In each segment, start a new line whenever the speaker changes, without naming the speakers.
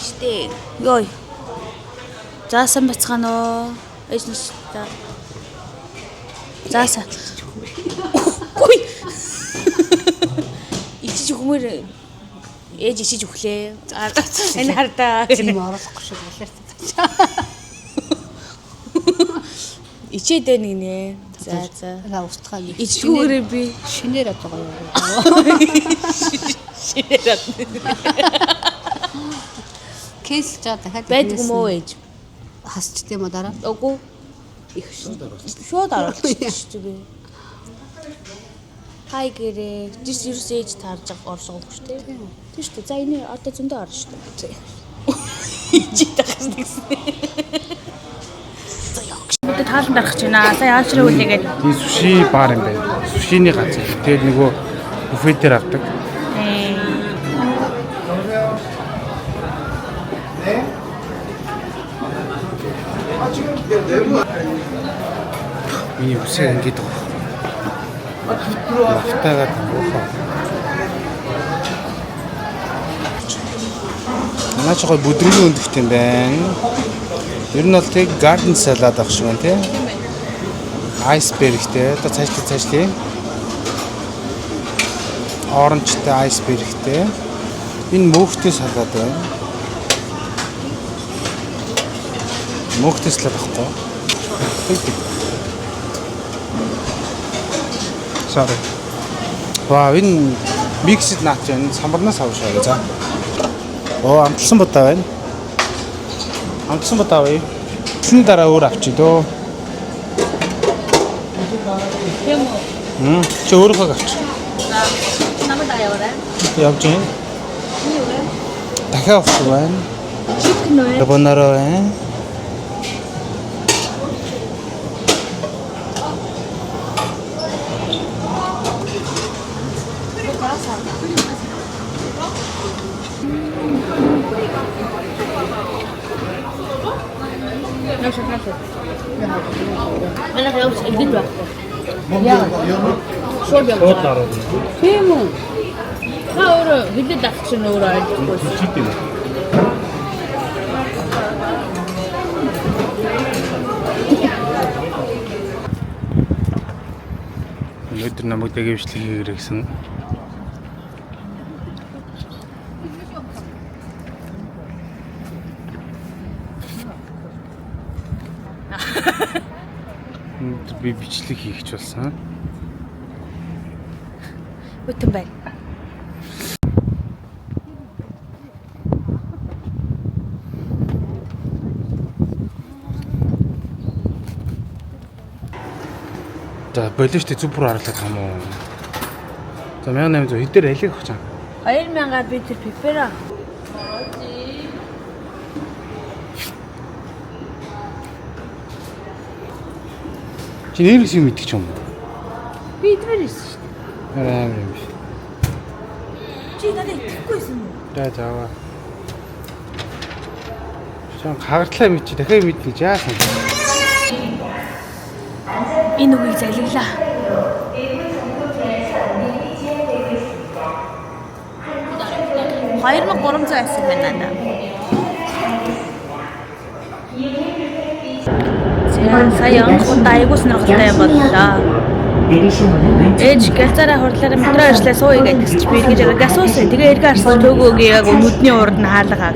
штэ. Йой. Заасан бацгаано. Эжнэс та. Заасан. Ой. Ичиж хүмүүр ээж ичиж өглөө. Энэ хардаа.
Тийм оруулахгүй шиг болоо.
Ичээд байна гинэ. За.
Ага устгаа.
Ичгүүрээ би
шинээр одоо гоё.
Шинээр.
Кейс жаа дахиад
Байдгүй мó ээж.
Хасч тийм үү дараа?
Үгүй. Их шууд оруулчихсан би. Хай гэрээ. Жис ерөөс ээж таарж орсоогүй шүү дээ. Тийм шүү дээ. За энэ одоо зөндөө орно шүү дээ. Ичи тахс гэсэн. За яа. Бид таалан дарах гэж байна. Сая аашраа үлээгээд.
Тийм суши бар юм байна. Сушины газар. Тэгээд нөгөө буфет дээр авдаг. Миний үсээ ингэж байгаа. Автагаад гоохоо. Наач гоо бүдрийн өндөгтэй юм байна. Ер нь бол тэг garden salad ах шиг байна тий. Icebergтэй. Одоо цаашлаа. Оранжтай icebergтэй. Энэ мөөхтэй салаад байна. Мөөхтэй салаад ахгүй. Sorry. Вау, энэ mixed nut энэ самбарнаас авшаа за. Оо, амтсан бодаа байна. Амтсан бодаа бай. Тэсний дараа өөр авчи дөө.
Тийм үү?
Чи өөрөө авчи.
За. Намайг даяваарай.
Явж гин. Дахиад авах байна.
Chicken үү?
Carbonara байна.
Ana явж ингэж байх.
Яа.
Шууд явж.
Шуудлаараа.
Тийм үү?
Та өөрөө хилээд авах чинь өөрөө ойлгохгүй.
Читэй. Өнөөдөр намайг дэгэвчлэг хийгэрэй гэсэн. Би бичлэг хийх ч болсон.
Бүтэн байна.
За боловчтой зүбүр харлаад юм уу? За 1800 хэдээр алиг авах чам?
2000-аар би тэр пепера.
Чи нэрс юм мэдчих юм уу?
Би идвэрээс шүү дээ.
Амар юм биш.
Чи надад итгэхгүйсэн үү?
За. Чам хагартлаа мэдчих дахиад мэднэ ч яасан.
Энэ үгийг залглаа. $2300 байсан байна надаа. Сая анхудаа айгуу сонирхолтой юм боллоо. Ээж гэлцаараа хурлаараа метро ирслээ сууя гэдэгч би эргэж гасуусан. Тэгээ эргэ харсан төгөөгийн яг нүдний урд нь хаалгаа.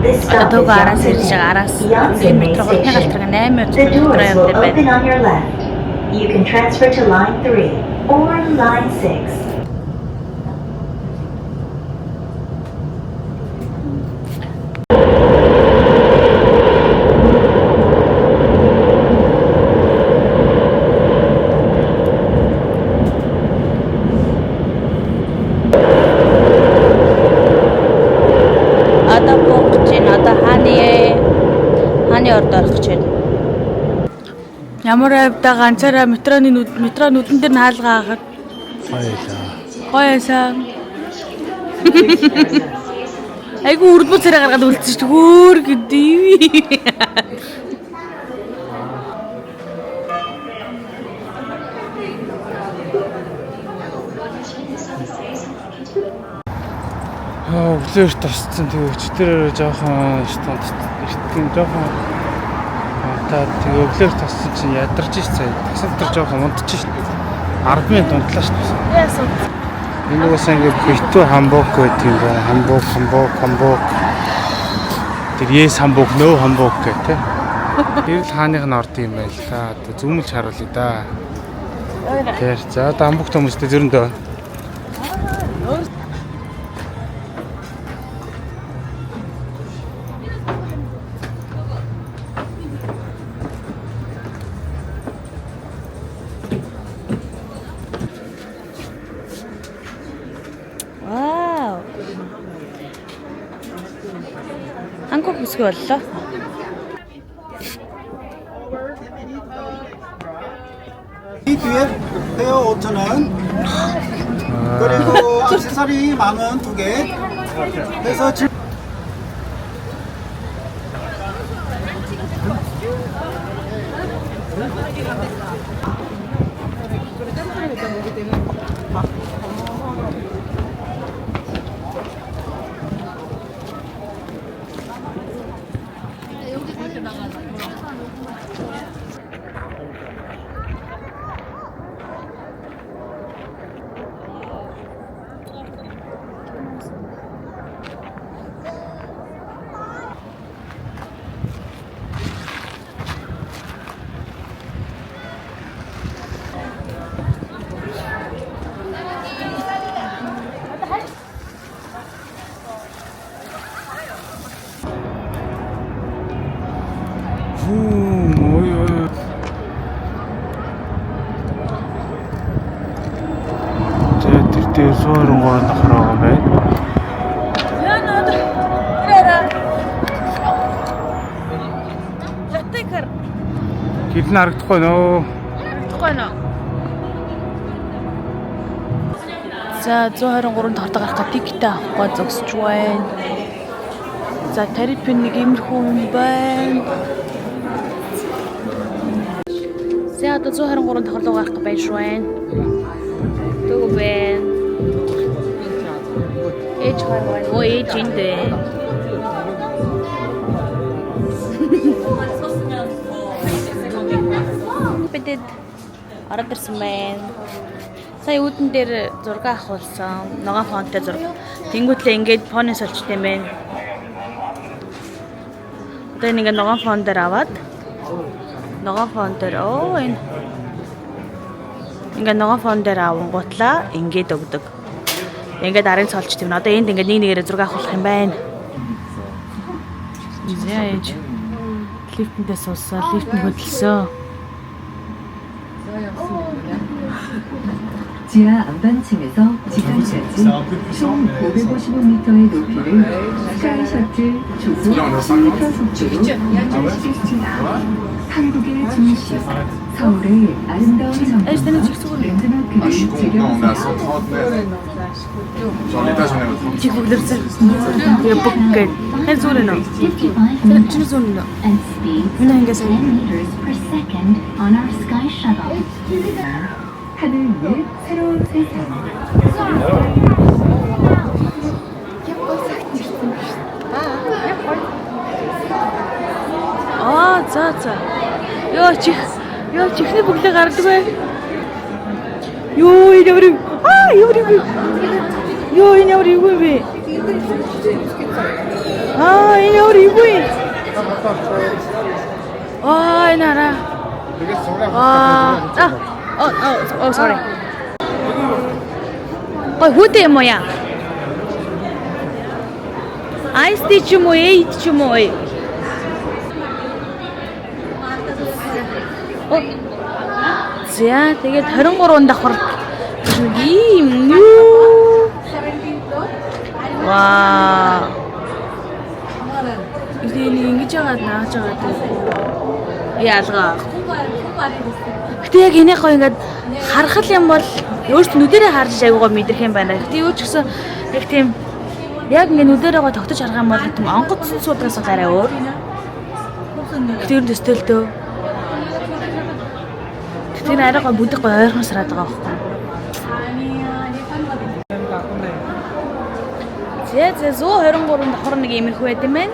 Одоо төгөө араас ирж байгаа араас энэ метро хурдны галтраг 8 метро явдаг байна.
You can transfer to line 3 or line 6.
Ямар авда ганцаараа метро нүдэн дээр нь хаалгаа хахад гоёсан. Айгу үрдмөц царай гаргаад үлдсэн шүү дээ. Хөөр гэдэг.
Өглөөр тасцсан тэгээ өчтөр жоохон эртхэн жоохон та тэгээ өглөөр тасцсан чинь ядарч ш цаа. Таксантар жоохон унтчих ш. 10 минут унтлаа ш.
Яасан.
Энэ уусаа ингээд битүү хамбок гэдэг юм байна. Хамбок. Тэр yes хамбок, no хамбок гэх тээ. Ирэл хааных нь орд юм байл та. Одоо зүмэлж харуулъя да. Тэр за одоо хамбок хүмүүстэй зөрөндөө.
Вау. 한국 бүсгүй боллоо.
이 뒤에 페어 5,000원 그리고 액세서리 10,000원 2개 해서
Тэр суурин гурав давхар байгаа юм байна.
Янаад. Ирээрээ. Латекар.
Гэрн харагдахгүй нөө.
Тэгэхгүй нөө. За 123-нд хортог гарах тиктэй авахгүй зогсож байна. За тарифын нэг иймэрхүү юм байна. За одоо 123-нд хортог гарах байж байна. Төгөө байна. Ээж харваа. Өө ээж энд байна. Бидэд ороод ирсэн байна. Сая үүдэн дээр зураг авахулсан. Ногоон фонттой зураг. Тэнгүүтлээ ингээд фоны солчтой юм байна. Одоо нэг ногоон фон дээр аваад ногоон фон дээр энэ ингээд ногоон фон дээр авангуутлаа ингээд өгдөг. Ингээд арын цолч тийм. Одоо энд ингээд нэг нэгээрээ зураг авах юм байна. Зяэж. Лифтэндээ суусаа, лифт нь хөдөлсөн.
지하 안반층에서 지상까지 총 555m의 높이를 스카이 셔틀 조속 10m 속도로 운전시켰습니다. 한국의 중심, 서울의 아름다운 정貌와 랜드마크를 즐겨보세요.
지구들스 예쁘게 해주려나? 해주려나?
And speeds
Yun ang gasol.
10 meters per second on our sky shuttle. 하늘 위의 새로운 세상.
За. Ёо чихний бүглээ гардаг бай. Ёо энэ яврыг. Ёо энэ яврыг юу вэ? Энэ яврыг юу вэ? Энэ ара. Sorry. Хүйтэй юм уу яа? Айс ди ч юм уу, эйд ч юм уу? За тэгээд 23 давхар ийм юу? Ваа. Энийг ингэж яагаад нааж байгаа гэдэг. Яалгаа. Гэтэ яг энийг гоо ингээд харах юм бол өөртөө нүдэрээ харж айгуугаа мэдрэх юм байна. Гэтэ юу ч гэсэн яг тийм яг ингээд нүдэрээ гоо тогтож харах юм бол тийм онгоц суудгаас гараа өөр. Гэтэ юу дэстэлтөө. Гэтэ арай гоо бүдэх гоо ойрхон сараад байгаа байхгүй. Зэ 123 давхар нэг иймэрхүү байт юм байна.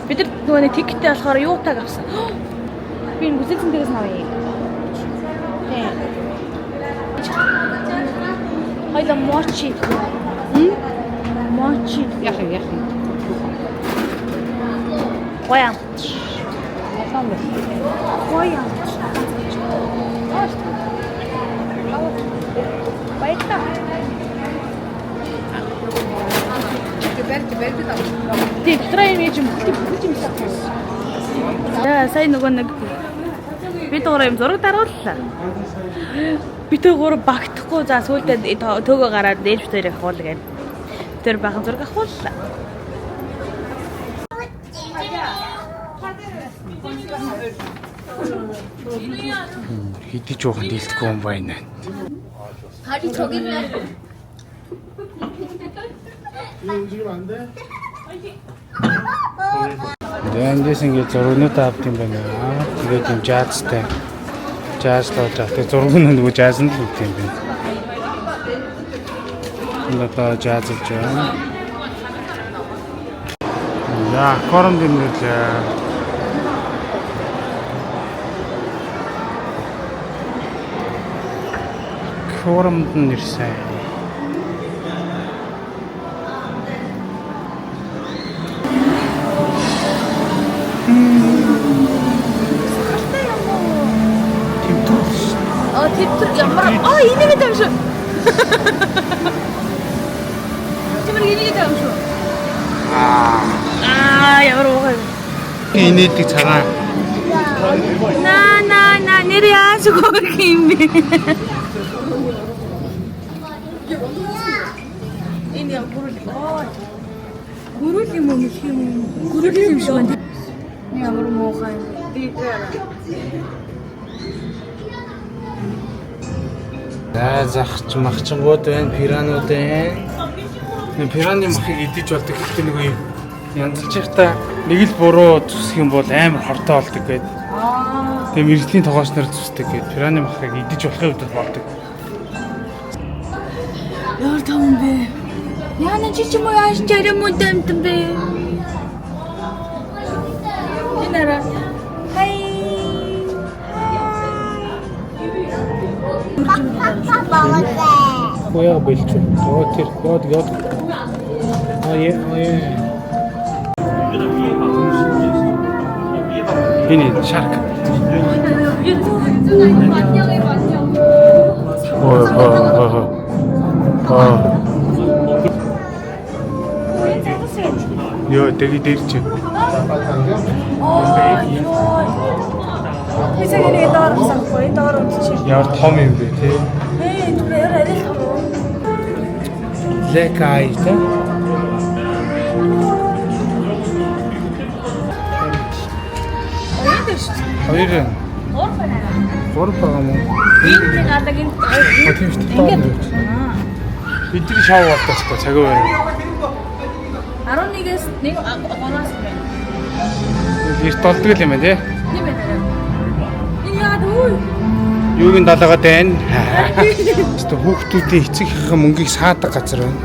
Бид нар нөгөө нэг тикеттэй болохоор юутаг авсан. Би энэ гүсэлцэн дээрээс навъя. Тийм. Хайла мочи. Мочи.
Яхан.
Гоян.
Яхан.
Гоян. Баярлалаа. Тийм, трай нэг юм сахсан. Яа, сайн нөгөө нэг бид гурав юм зураг дарууллаа. Бид гурав багтахгүй за сүүлдээ төөгөө гараад ээж бүтээрээ хавуулаа гэдэг. Тэр бахан зураг авахууллаа.
Хидий жоохон дийлдэхгүй юм байна.
다리 저기 있네.
Эндээс ингээд зургнууд авт юм байна. Тэгээд юм жаазтай. Жаазлаад тэгээд зургнууд нөгөө жаазнд л үт юм байна. Одоо жаазлж байна. Яа, корон дэмнэлээ. Коромд нэрсэн.
Тэмтэр ямар энийг дэм шүү. Чимэр энийг дэм шүү. Ямар уу.
Инээдэг цагаан.
На нэр яаж өгөх юм бэ? Энэ яг гүрүүл юм уу юм? Гүрүүл юм шүү. Ямар муухай.
Захч махчингууд байна, пиранууд байна. Нэг пираны махыг идэж болдог гэхдээ нэг юм янзлж ихта нэг л буруу зүсэх юм бол амар хортой болдог гэдэг. Тэгээ мэрэгжлийн тогооч нар зүсдэг гэдэг. Пираны махыг идэж болохын үед болдог.
Яар таван бэ? Яна чи ч муу яаж чарамууд амтан бэ? Инара. Хай.
Коя бэлч. Вот. Ой. Энэ шарк. Йоо, тэги дэрч.
Хэсэгний доорсон гоё доор үзчих.
Ямар том юм бэ те?
Тэр арай том.
Лекай те. Хоёр. Гур байгаа мó.
Бидний гадагын
Тийм шүү дээ. Бидний шоу болтойстой цагаа байна.
11-ээс 1 оноос байна.
Эрт болдог юм байна те.
Тийм байна. Энэ яад үгүй.
Юугийн далаагаад байна. Өөртөө хүүхдүүдийн эцэг эхийн мөнгийг саадаг газар байна.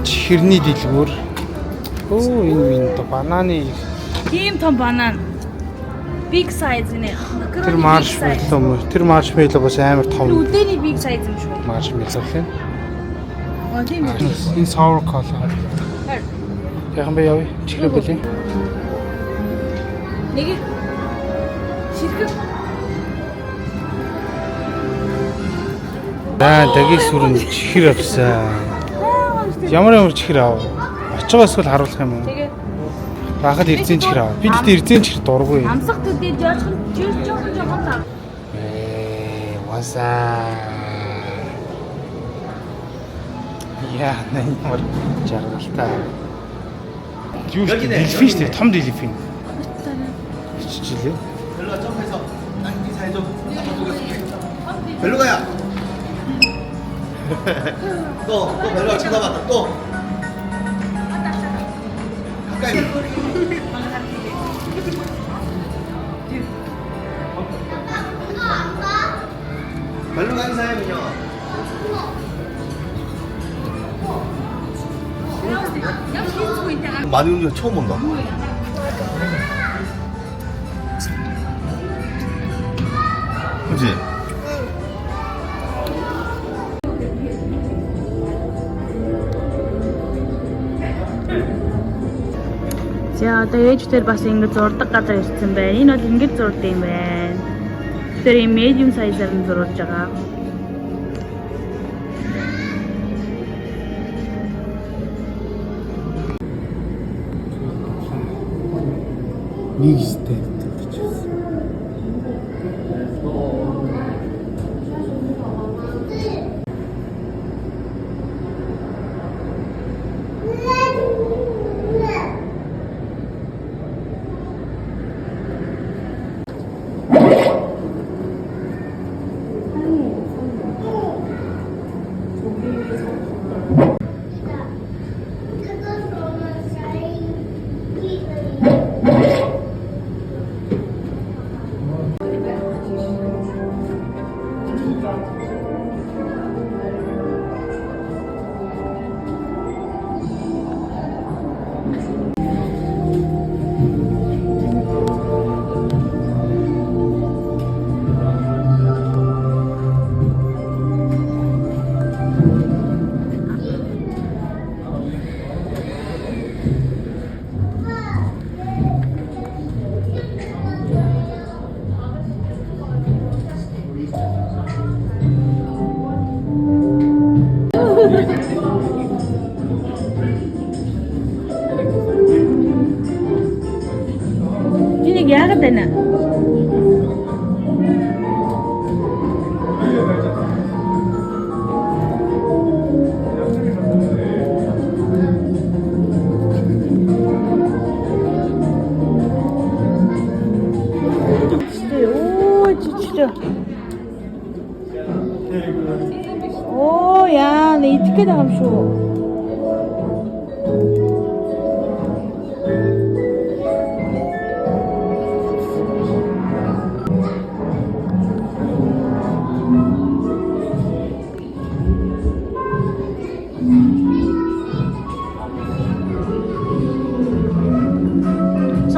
Чихэрний дэлгүүр. Энэ бананы
Тийм том банан. Big size нэ.
тэр маршмеллоу мөн. Тэр маршмеллоу бас амар том.
Үдээний big size юм шүү.
Маршмеллоу лээ.
Тийм үү.
Энэ sour cola. Яхан бэ явъя? Чихээ бэлээ.
Нэг ширхэг.
Дагийг сүрэн чихэр авсан. Ямар чихэр аав? Очоогоос л харуулах юм уу?
Тэгээ
Бахад эрзэн чихэр аав. Би тэгтээ эрзэн чихэр дургүй.
амсах төдий жоохон тав.
Васа. Яа, ямар жаргалтай. Юу ч дэлфин шүү дээ, том дэлфин. Чичлээ.
별로 점프해서 땅기 살좀 별로 가야. 또 별로 쳐다봤다 또. 가까이. 별로 가는 사람은요.
많이 온 게 처음 본다. 그치?
За одоо ээжтэй бас ингэ зурдаг газар ирсэн байна. Энэ бол ингэж зурдаг юм байна. Тэр юм medium size-аар нь зурулж байгаа.
Микстэй. Энийг яагаад байна? Оо чичтэй. Оо яа, нэг идэх гээд байгаа юм шүү.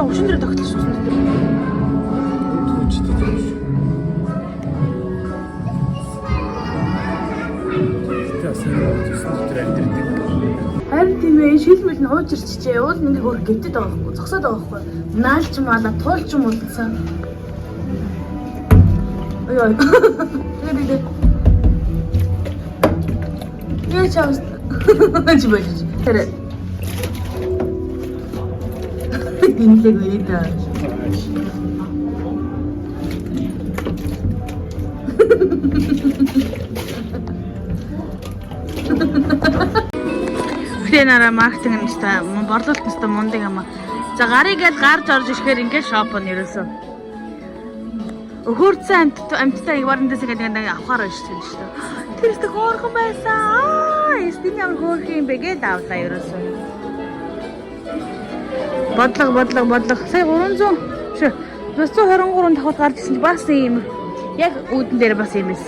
Ушин дээр тогтолсон юм дээр. Харин тийм ээ, шилмэл нь ууж ирчихээ. Уул нэг өөр гитted байгаа байхгүй, зогсоод байгаа байхгүй. Наалч маала, туулч юм уулцсан. Ой. Тэгээд яа чаавс. Чи болж. Тэр Инлэг үедээ. Хэнара маркетинг нь ста борлуулалт нь ста мундаг юм аа. За гарыг гээд гарч орж ирэхээр ингээд шоп нь ерөөсөө. Хөрцөн амттай варандас гэдэг нэг авахаар байж шүү дээ. Тэр ихтэй хөөрхөн байсан. Эстийн ямар хөөрхөн юм бэ гээд авлаа ерөөсөө. Бодлого. Сая 300 шүү. 123 давхад гарч ирсэн чи бас ийм яг үүдэн дээр бас юм эс.